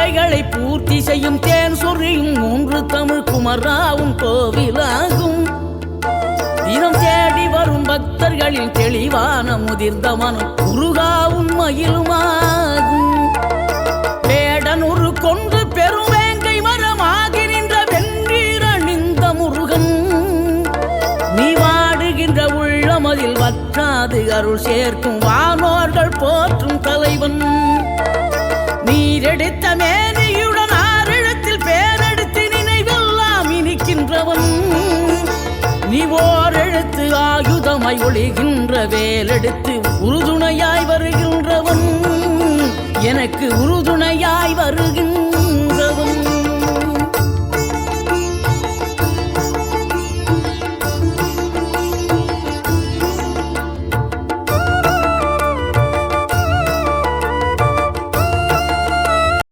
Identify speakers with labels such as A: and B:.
A: தேவைகளை பூர்த்தி செய்யும் தேன் சொரியும் மூன்று தமிழ் குமராவும் கோவிலாகும். தினம் தேடி வரும் பக்தர்களின் தெளிவான முதிர்ந்த மனம் முருகாவும் மயிலுமாகும். வேடனூறு கொண்டு பெருவேங்கை மரமாகி நின்ற வென்றீரணிந்த முருகன், நீ வாடுகின்ற உள்ளமதில் வற்றாது அருள் சேர்க்கும் வானோர்கள் போற்றும் தலைவன். நீரெடுத்த மேனியுடன் ஆறிடத்தில் பேரெடுத்து நினைவெல்லாம் இனிக்கின்றவன், நீ ஓரெழுத்து ஆயுதமாய் ஒளிகின்ற வேலெடுத்து உறுதுணையாய் வருகின்றவன், எனக்கு உறுதுணையாய்